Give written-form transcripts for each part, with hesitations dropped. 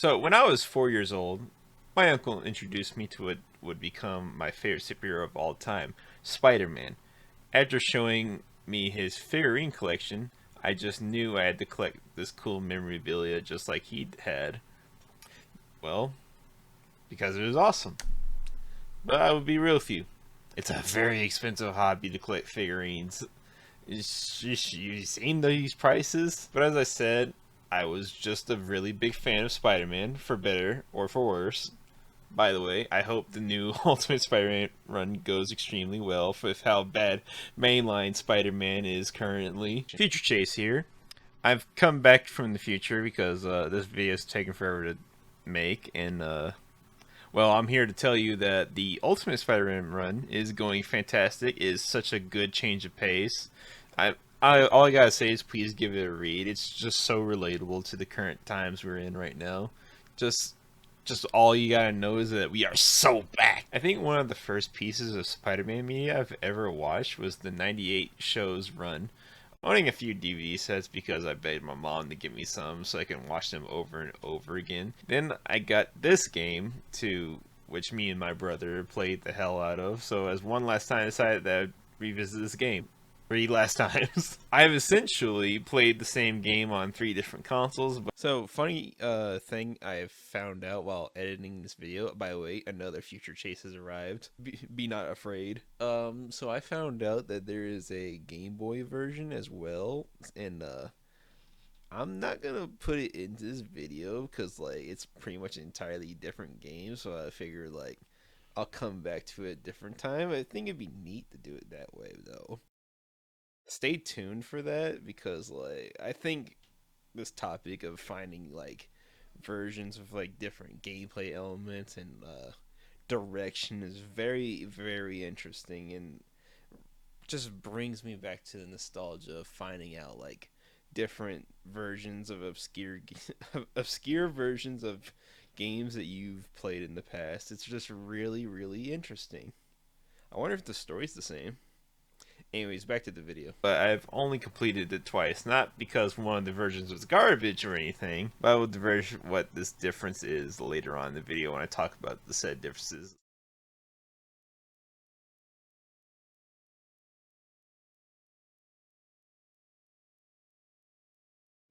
So when I was 4 years old, my uncle introduced me to what would become my favorite superhero of all time, Spider-Man. After showing me his figurine collection, I just knew I had to collect this cool memorabilia just like he had. Well, because it was awesome. But I would be real with you. It's a very expensive hobby to collect figurines. You've seen these prices? But as I said, I was just a really big fan of Spider-Man, for better or for worse. By the way, I hope the new Ultimate Spider-Man run goes extremely well with how bad mainline Spider-Man is currently. Future Chase here. I've come back from the future because this video is taking forever to make, and well, I'm here to tell you that the Ultimate Spider-Man run is going fantastic. It is such a good change of pace. All I gotta say is please give it a read. It's just so relatable to the current times we're in right now. Just just all you gotta know is that we are so back. I think one of the first pieces of Spider-Man media I've ever watched was the '98 show's run. Owning a few DVD sets because I begged my mom to give me some so I can watch them over and over again. Then I got this game to which me and my brother played the hell out of. So as one last time I decided that I'd revisit this game. 3 last times. I've essentially played the same game on 3 different consoles. So, funny thing I have found out while editing this video. By the way, another future chase has arrived. Be not afraid. So I found out that there is a Game Boy version as well, and I'm not gonna put it into this video because like it's pretty much an entirely different game. So I figured like I'll come back to it at a different time. I think it'd be neat to do it that way though. Stay tuned for that because like I think this topic of finding like versions of like different gameplay elements and direction is very interesting and just brings me back to the nostalgia of finding out like different versions of obscure versions of games that you've played in the past. It's just really interesting. I wonder if the story's the same. Anyways, back to the video. But I've only completed it twice, not because one of the versions was garbage or anything, but I will diverge what this difference is later on in the video when I talk about the said differences.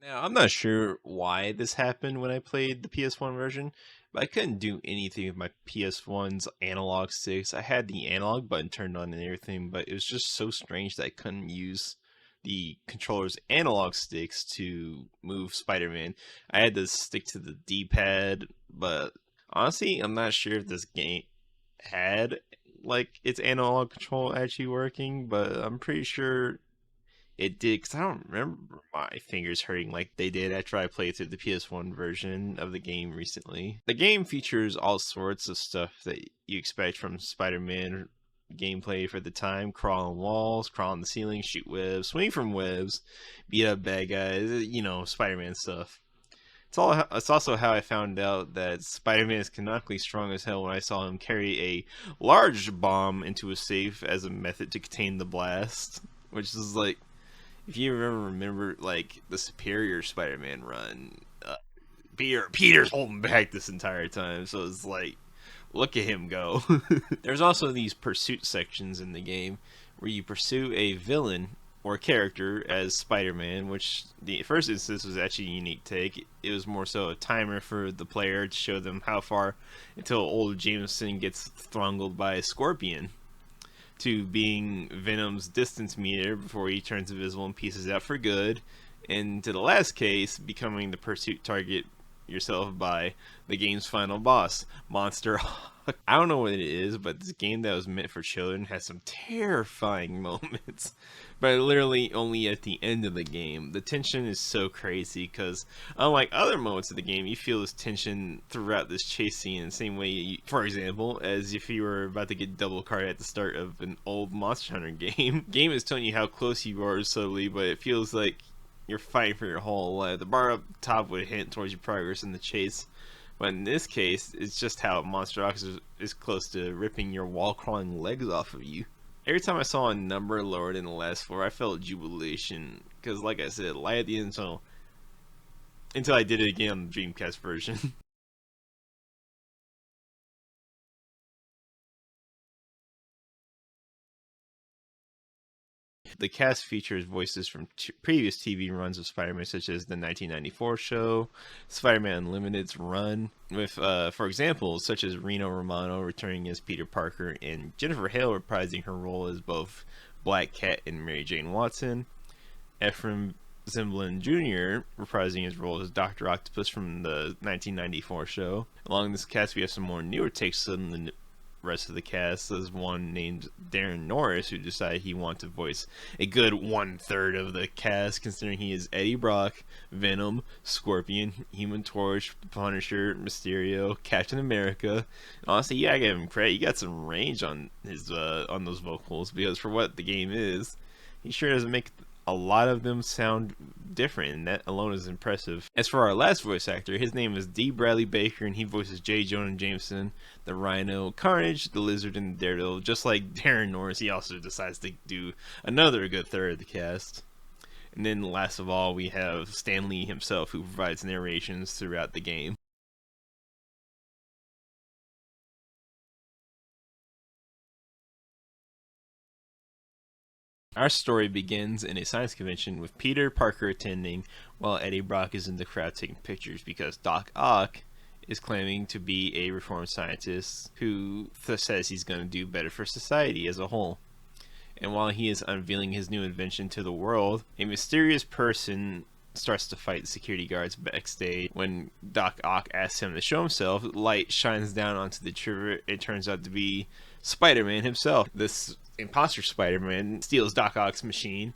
Now, I'm not sure why this happened when I played the PS1 version, but I couldn't do anything with my PS1's analog sticks. I had the analog button turned on and everything, but it was just so strange that I couldn't use the controller's analog sticks to move Spider-Man. I had to stick to the D-pad, but honestly, I'm not sure if this game had like its analog control actually working, but I'm pretty sure it did, because I don't remember my fingers hurting like they did after I played through the PS1 version of the game recently. The game features all sorts of stuff that you expect from Spider-Man gameplay for the time: crawl on walls, crawl on the ceiling, shoot webs, swing from webs, beat up bad guys, Spider-Man stuff. It's also how I found out that Spider-Man is canonically strong as hell when I saw him carry a large bomb into a safe as a method to contain the blast, which is like, if you remember like the Superior Spider-Man run, Peter's holding back this entire time, so it's like, look at him go. There's also these pursuit sections in the game where you pursue a villain or character as Spider-Man, which the first instance was actually a unique take. It was more so a timer for the player to show them how far until old Jameson gets throttled by a scorpion, to being Venom's distance meter before he turns invisible and pieces out for good, and to the last case, becoming the pursuit target yourself by the game's final boss, Monster Hawk. I don't know what it is, but this game that was meant for children has some terrifying moments. But literally only at the end of the game. The tension is so crazy because unlike other moments of the game, you feel this tension throughout this chase scene in the same way, for example, as if you were about to get double carded at the start of an old Monster Hunter game. Game is telling you how close you are subtly, but it feels like you're fighting for your whole life. The bar up top would hint towards your progress in the chase, but in this case, it's just how Monster Hawk is close to ripping your wall-crawling legs off of you. Every time I saw a number lower than the last four, I felt jubilation, because like I said, light at the end until I did it again on the Dreamcast version. The cast features voices from previous TV runs of Spider-Man, such as the 1994 show, Spider-Man Unlimited's run, with, for example, such as Reno Romano returning as Peter Parker, and Jennifer Hale reprising her role as both Black Cat and Mary Jane Watson, Ephraim Zimbalist Jr. reprising his role as Dr. Octopus from the 1994 show. Along this cast, we have some more newer takes on the rest of the cast. There's one named Darren Norris who decided he wanted to voice a good 1/3 of the cast, considering he is Eddie Brock, Venom, Scorpion, Human Torch, Punisher, Mysterio, Captain America. Honestly, yeah, I give him credit. He got some range on his on those vocals, because for what the game is, he sure doesn't make a lot of them sound different, and that alone is impressive. As for our last voice actor, his name is D. Bradley Baker, and he voices J. Jonah Jameson, the Rhino, Carnage, the Lizard, and the Daredevil. Just like Darren Norris, he also decides to do another good third of the cast. And then last of all, we have Stan Lee himself, who provides narrations throughout the game. Our story begins in a science convention with Peter Parker attending, while Eddie Brock is in the crowd taking pictures, because Doc Ock is claiming to be a reformed scientist who says he's going to do better for society as a whole. And while he is unveiling his new invention to the world, a mysterious person starts to fight the security guards backstage. When Doc Ock asks him to show himself, light shines down onto the trigger. It turns out to be Spider-Man himself. This imposter Spider-Man steals Doc Ock's machine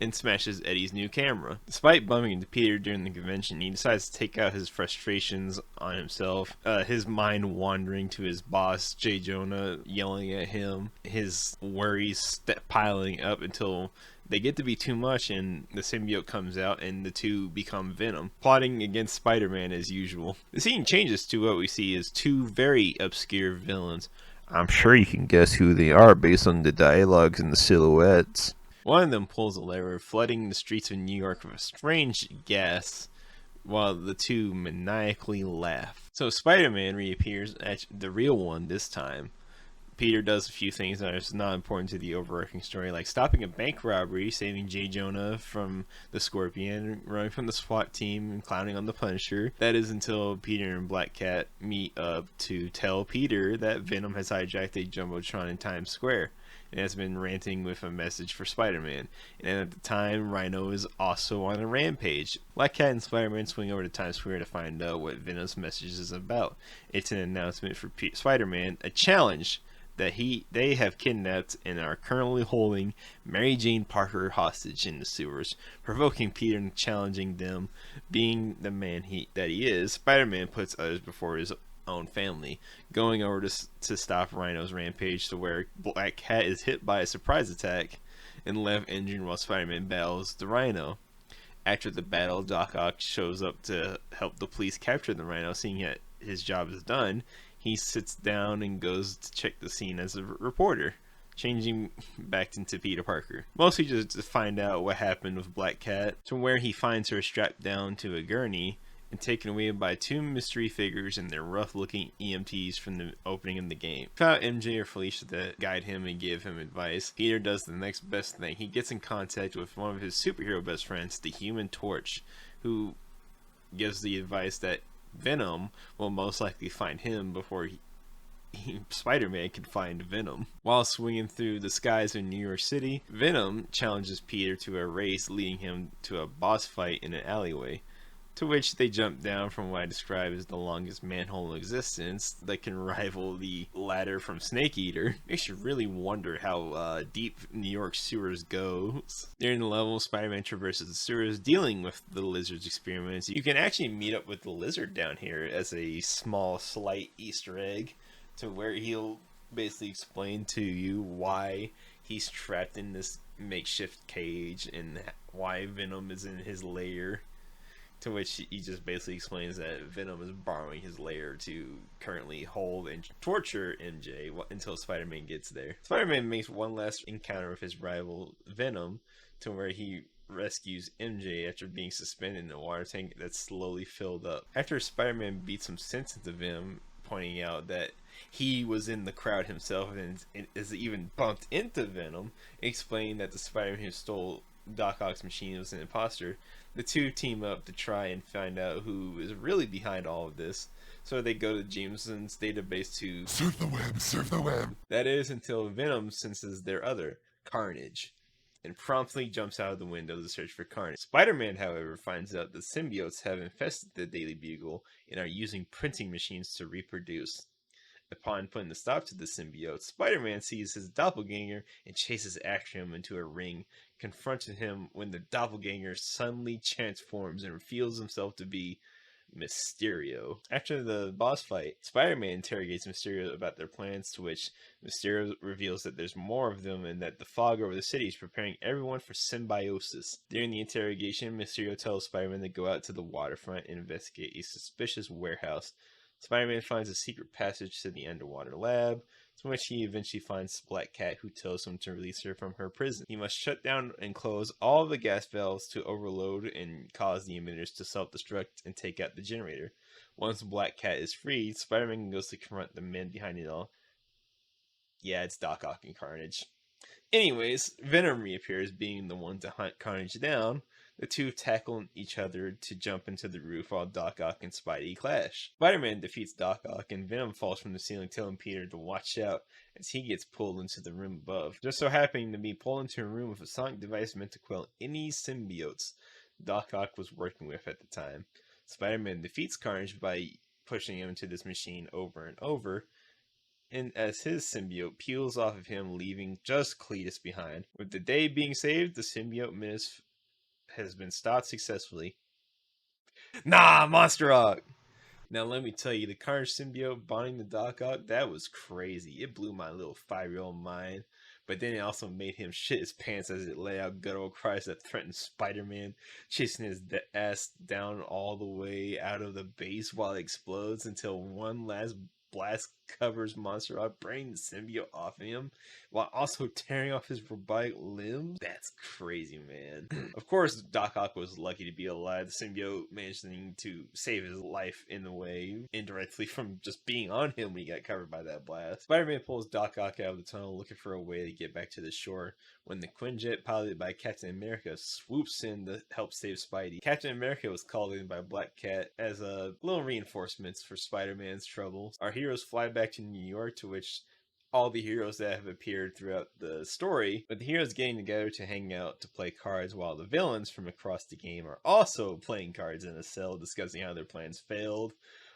and smashes Eddie's new camera. Despite bumping into Peter during the convention, he decides to take out his frustrations on himself, his mind wandering to his boss, J. Jonah, yelling at him, his worries piling up until they get to be too much, and the symbiote comes out and the two become Venom, plotting against Spider-Man as usual. The scene changes to what we see as two very obscure villains. I'm sure you can guess who they are based on the dialogues and the silhouettes. One of them pulls a lever, flooding the streets of New York with a strange gas, while the two maniacally laugh. So Spider-Man reappears as the real one this time. Peter does a few things that are not important to the overarching story, like stopping a bank robbery, saving J. Jonah from the Scorpion, running from the SWAT team, and clowning on the Punisher. That is until Peter and Black Cat meet up to tell Peter that Venom has hijacked a Jumbotron in Times Square and has been ranting with a message for Spider-Man. And at the time, Rhino is also on a rampage. Black Cat and Spider-Man swing over to Times Square to find out what Venom's message is about. It's an announcement for Spider-Man, a challenge that they have kidnapped and are currently holding Mary Jane Parker hostage in the sewers, provoking Peter and challenging them. Being the man that he is, Spider-Man puts others before his own family, going over to stop Rhino's rampage, to where Black Cat is hit by a surprise attack and left injured while Spider-Man battles the Rhino. After the battle, Doc Ock shows up to help the police capture the Rhino. Seeing that his job is done, he sits down and goes to check the scene as a reporter, changing back into Peter Parker. Mostly just to find out what happened with Black Cat, to where he finds her strapped down to a gurney and taken away by two mystery figures and their rough-looking EMTs from the opening of the game. Without MJ or Felicia to guide him and give him advice, Peter does the next best thing. He gets in contact with one of his superhero best friends, the Human Torch, who gives the advice that Venom will most likely find him before Spider-Man can find Venom. While swinging through the skies in New York City, Venom challenges Peter to a race, leading him to a boss fight in an alleyway, to which they jump down from what I describe as the longest manhole in existence that can rival the ladder from Snake Eater. Makes you really wonder how deep New York sewers goes. During the level, Spider-Man traverses the sewers, dealing with the Lizard's experiments. You can actually meet up with the Lizard down here as a small, slight Easter egg, to where he'll basically explain to you why he's trapped in this makeshift cage and why Venom is in his lair. To which he just basically explains that Venom is borrowing his lair to currently hold and torture MJ until Spider-Man gets there. Spider-Man makes one last encounter with his rival Venom, to where he rescues MJ after being suspended in a water tank that's slowly filled up. After Spider-Man beats some sense into Venom, pointing out that He was in the crowd himself and is even bumped into Venom, explaining that the Spider-Man who stole Doc Ock's machine was an imposter. The two team up to try and find out who is really behind all of this. So they go to Jameson's database to surf the web, surf the web. That is until Venom senses their other, Carnage, and promptly jumps out of the window to search for Carnage. Spider-Man, however, finds out the symbiotes have infested the Daily Bugle and are using printing machines to reproduce. Upon putting a stop to the symbiote, Spider-Man sees his doppelganger and chases after him into a ring, confronting him when the doppelganger suddenly transforms and reveals himself to be Mysterio. After the boss fight, Spider-Man interrogates Mysterio about their plans, to which Mysterio reveals that there's more of them and that the fog over the city is preparing everyone for symbiosis. During the interrogation, Mysterio tells Spider-Man to go out to the waterfront and investigate a suspicious warehouse. Spider-Man finds a secret passage to the underwater lab, to which he eventually finds Black Cat, who tells him to release her from her prison. He must shut down and close all the gas valves to overload and cause the emitters to self-destruct and take out the generator. Once Black Cat is freed, Spider-Man goes to confront the men behind it all. Yeah, it's Doc Ock and Carnage. Anyways, Venom reappears, being the one to hunt Carnage down. The two tackle each other to jump into the roof while Doc Ock and Spidey clash. Spider-Man defeats Doc Ock and Venom falls from the ceiling, telling Peter to watch out as he gets pulled into the room above. Just so happening to be pulled into a room with a sonic device meant to quell any symbiotes Doc Ock was working with at the time. Spider-Man defeats Carnage by pushing him into this machine over and over, and as his symbiote peels off of him, leaving just Cletus behind. With the day being saved, the symbiote menace has been stopped successfully. Nah, Monster Rock! Now let me tell you, the Carnage symbiote bonding the Doc Ock, that was crazy. It blew my little 5-year-old mind. But then it also made him shit his pants as it let out guttural cries that threatened Spider-Man, chasing his ass down all the way out of the base while it explodes until one last blast covers Monster Rock, bringing the symbiote off of him while also tearing off his robotic limbs. That's crazy, man. Of course, Doc Ock was lucky to be alive. The symbiote managing to save his life in the way, indirectly from just being on him when he got covered by that blast. Spider-Man pulls Doc Ock out of the tunnel looking for a way to get back to the shore when the Quinjet, piloted by Captain America, swoops in to help save Spidey. Captain America was called in by Black Cat as a little reinforcements for Spider-Man's troubles. Our heroes fly back to New York, to which all the heroes that have appeared throughout the story, but the heroes getting together to hang out to play cards while the villains from across the game are also playing cards in a cell discussing how their plans failed.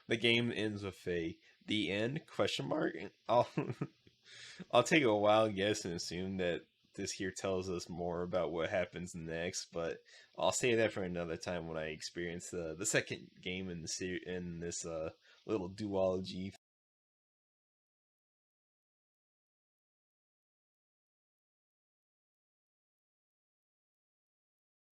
The game ends with a "the end?" question mark. I'll take a wild guess and assume that this here tells us more about what happens next, but I'll say that for another time when I experience the second game in the in this little duology.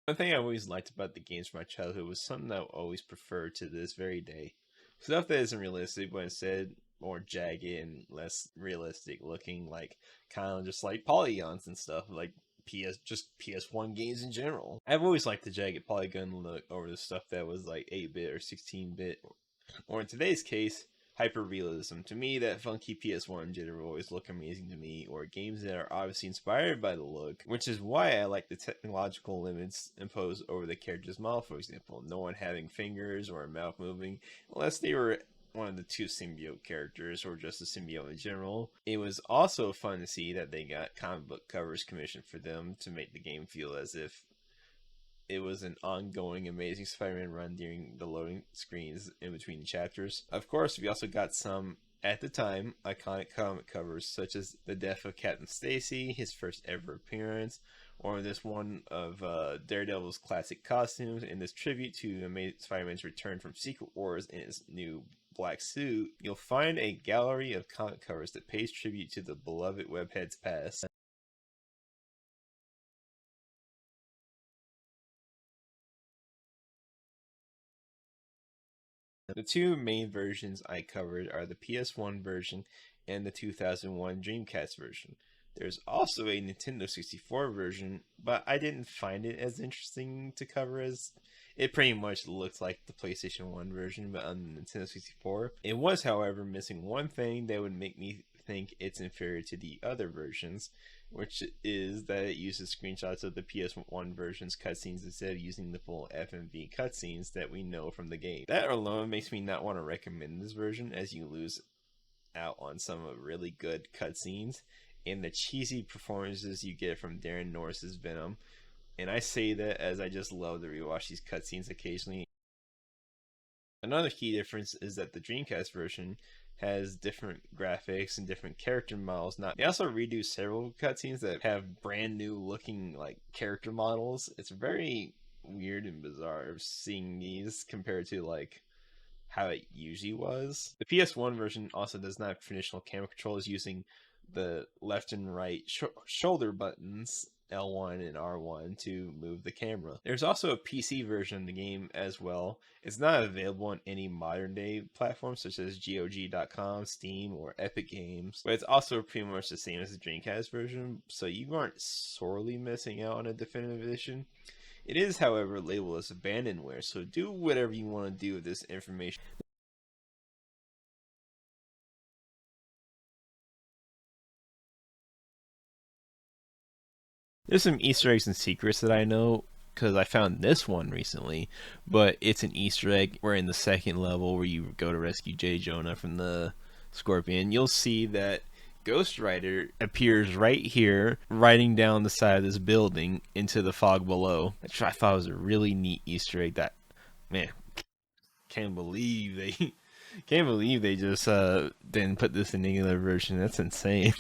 One thing I always liked about the games from my childhood was something I always prefer to this very day. Stuff that isn't realistic, but instead more jagged and less realistic looking, like kind of just like polygons and stuff, like PS1 games in general. I've always liked the jagged polygon look over the stuff that was like 8-bit or 16-bit, or in today's case, hyper-realism. To me, that funky PS1 jitter always look amazing to me, or games that are obviously inspired by the look, which is why I like the technological limits imposed over the character's mouth, for example. No one having fingers or a mouth moving, unless they were one of the two symbiote characters or just a symbiote in general. It was also fun to see that they got comic book covers commissioned for them to make the game feel as if it was an ongoing Amazing Spider-Man run during the loading screens in between chapters. Of course, we also got some, at the time, iconic comic covers, such as the death of Captain Stacy, his first ever appearance, or this one of Daredevil's classic costumes, and this tribute to Amazing Spider-Man's return from Secret Wars in his new black suit. You'll find a gallery of comic covers that pays tribute to the beloved webhead's past. The two main versions I covered are the PS1 version and the 2001 Dreamcast version. There's also a Nintendo 64 version, but I didn't find it as interesting to cover as It pretty much looks like the PlayStation 1 version, but on the Nintendo 64. It was, however, missing one thing that would make me think it's inferior to the other versions, which is that it uses screenshots of the PS1 version's cutscenes instead of using the full FMV cutscenes that we know from the game. That alone makes me not want to recommend this version, as you lose out on some really good cutscenes and the cheesy performances you get from Darren Norris's Venom. And I say that as I just love to rewatch these cutscenes occasionally. Another key difference is that the Dreamcast version has different graphics and different character models. They also redo several cutscenes that have brand new looking like character models. It's very weird and bizarre seeing these compared to like how it usually was. The PS1 version also does not have traditional camera controls using the left and right shoulder buttons, L1 and R1, to move the camera. There's also a PC version of the game as well. It's not available on any modern day platforms such as GOG.com, Steam, or Epic Games, but it's also pretty much the same as the Dreamcast version, so you aren't sorely missing out on a definitive edition. It is, however, labeled as abandonware, so do whatever you want to do with this information. There's some Easter eggs and secrets that I know because I found this one recently, but it's an Easter egg where in the second level where you go to rescue J. Jonah from the Scorpion, you'll see that Ghost Rider appears right here, riding down the side of this building into the fog below. Which I thought was a really neat Easter egg. That, man, can't believe they just didn't put this in the other version. That's insane.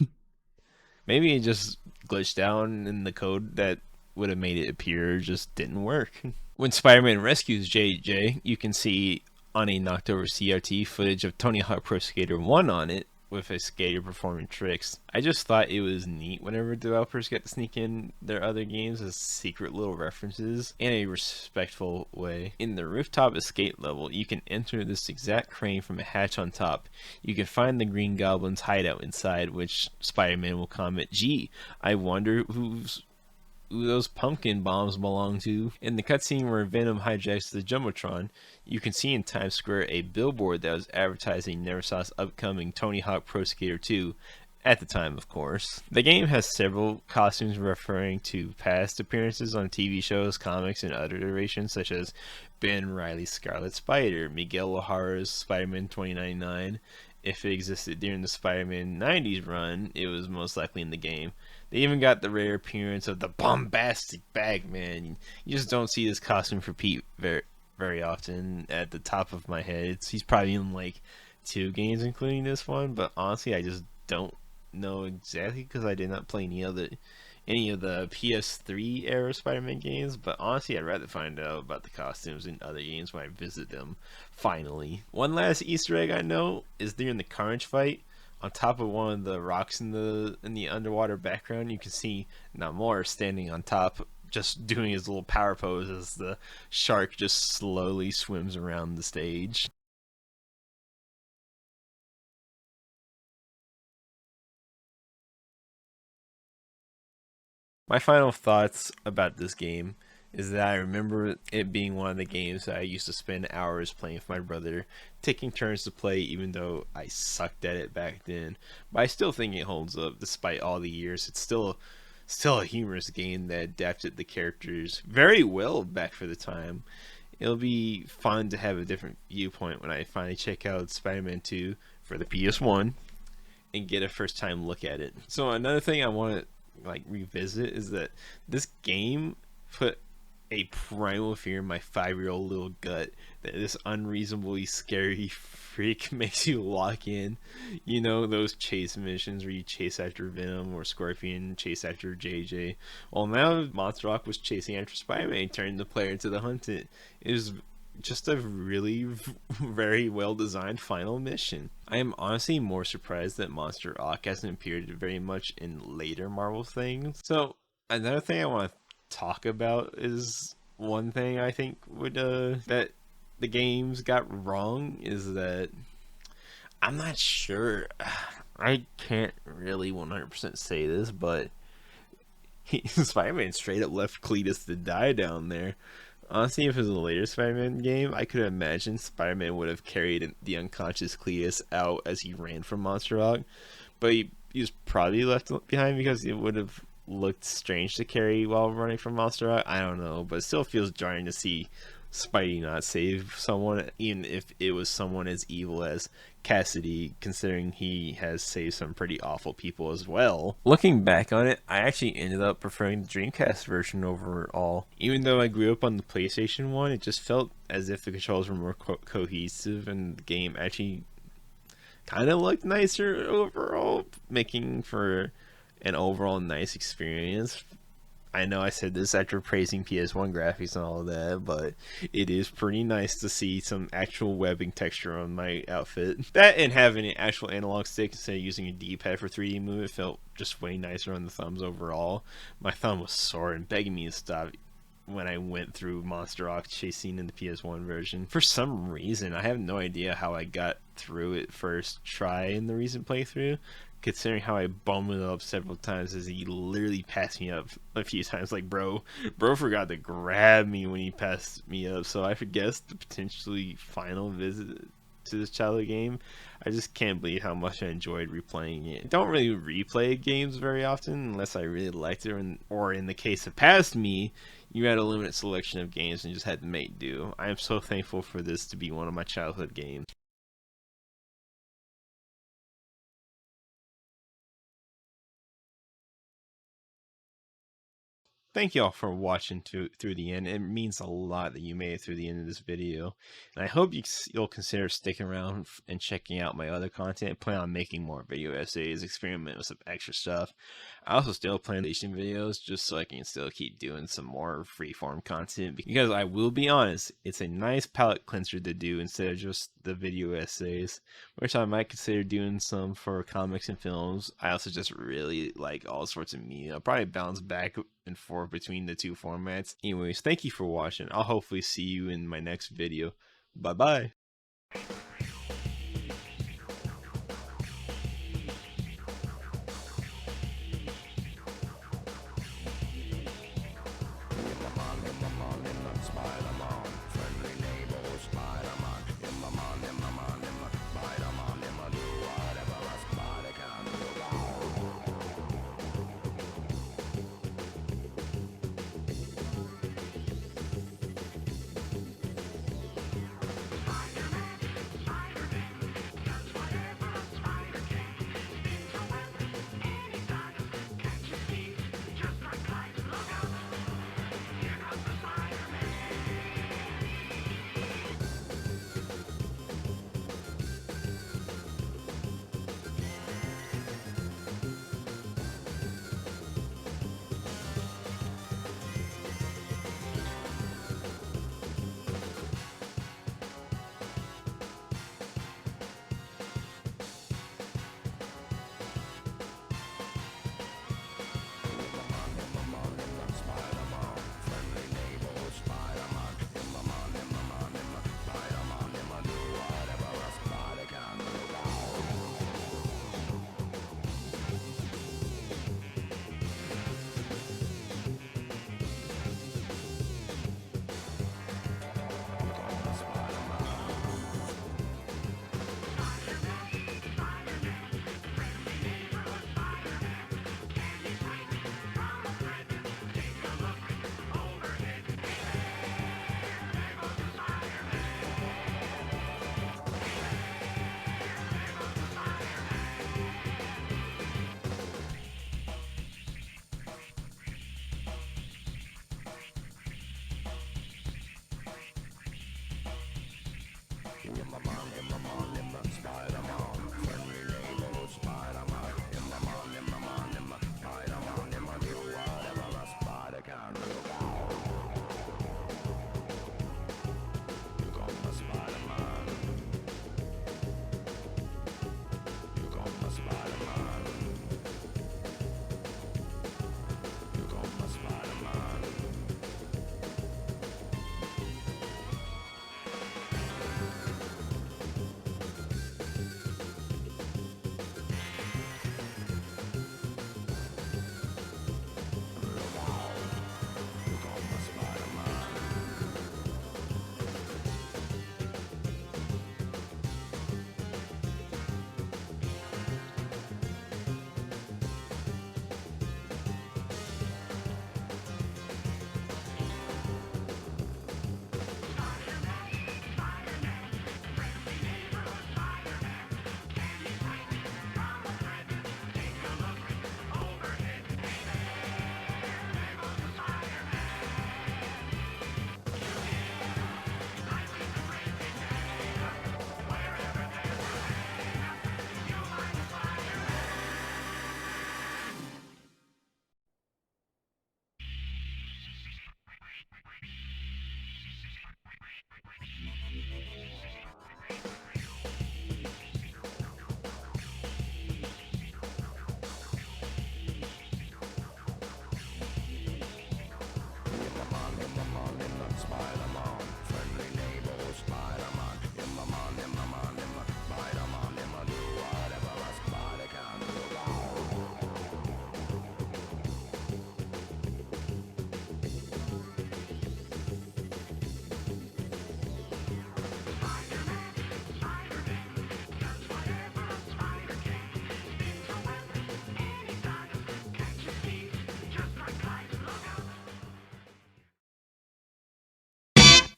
Maybe it just glitched down in the code that would have made it appear just didn't work. When Spider-Man rescues JJ, you can see on a knocked over CRT footage of Tony Hawk Pro Skater 1 on it, with a skater performing tricks. I just thought it was neat whenever developers get to sneak in their other games as secret little references in a respectful way. In the rooftop escape level, you can enter this exact crane from a hatch on top. You can find the Green Goblin's hideout inside, which Spider-Man will comment, "Gee, I wonder who those pumpkin bombs belong to." In the cutscene where Venom hijacks the Jumbotron, you can see in Times Square a billboard that was advertising Neversofts' upcoming Tony Hawk Pro Skater 2, at the time, of course. The game has several costumes referring to past appearances on TV shows, comics, and other iterations, such as Ben Reilly's Scarlet Spider, Miguel O'Hara's Spider-Man 2099. If it existed during the Spider-Man 90s run, it was most likely in the game. They even got the rare appearance of the bombastic Bagman. You just don't see this costume for Pete very often. At the top of my head, he's probably in like 2 games, including this one. But honestly, I just don't know exactly because I did not play any of the PS3 era Spider-Man games. But honestly, I'd rather find out about the costumes in other games when I visit them. Finally, one last Easter egg I know is during the Carnage fight. On top of one of the rocks in the underwater background, you can see Namor standing on top, just doing his little power pose as the shark just slowly swims around the stage. My final thoughts about this game is that I remember it being one of the games that I used to spend hours playing with my brother, taking turns to play even though I sucked at it back then. But I still think it holds up despite all the years. It's still a humorous game that adapted the characters very well back for the time. It'll be fun to have a different viewpoint when I finally check out Spider-Man 2 for the PS1 and get a first time look at it. So another thing I want to revisit is that this game put a primal fear in my 5-year-old little gut that this unreasonably scary freak makes you lock in. You know, those chase missions where you chase after Venom or Scorpion, chase after JJ. Well, now Monster Rock was chasing after Spider-Man, turning the player into the hunted. It was just a really very well designed final mission. I am honestly more surprised that Monster Rock hasn't appeared very much in later Marvel things. So another thing I want to talk about is one thing I think would that the games got wrong is that I'm not sure. I can't really 100% say this, but Spider-Man straight up left Cletus to die down there. Honestly, if it was a later Spider-Man game, I could imagine Spider-Man would have carried the unconscious Cletus out as he ran from Monster Rock, but he was probably left behind because it would have looked strange to carry while running from Monster Rock. I don't know, but it still feels jarring to see Spidey not save someone, even if it was someone as evil as Cassidy, considering he has saved some pretty awful people as well. Looking back on it, I actually ended up preferring the Dreamcast version overall. Even though I grew up on the PlayStation 1, it just felt as if the controls were more cohesive and the game actually kind of looked nicer overall, making for an overall nice experience. I know I said this after praising PS1 graphics and all of that, but it is pretty nice to see some actual webbing texture on my outfit. That and having an actual analog stick instead of using a D-pad for 3D movement felt just way nicer on the thumbs overall. My thumb was sore and begging me to stop when I went through Monster Rock chasing in the PS1 version. For some reason, I have no idea how I got through it first try in the recent playthrough, considering how I bummed it up several times as he literally passed me up a few times. Like, bro forgot to grab me when he passed me up, so I guess the potentially final visit to this childhood game, I just can't believe how much I enjoyed replaying it. I don't really replay games very often unless I really liked it, or in the case of past me, you had a limited selection of games and just had to make do. I am so thankful for this to be one of my childhood games. Thank you all for watching through the end. It means a lot that you made it through the end of this video. And I hope you'll consider sticking around and checking out my other content. I plan on making more video essays, experiment with some extra stuff. I also still plan station videos just so I can still keep doing some more freeform content. Because I will be honest, it's a nice palate cleanser to do instead of just the video essays, which I might consider doing some for comics and films. I also just really like all sorts of media. I'll probably bounce back and forth between the two formats. Anyways, thank you for watching. I'll hopefully see you in my next video. Bye bye.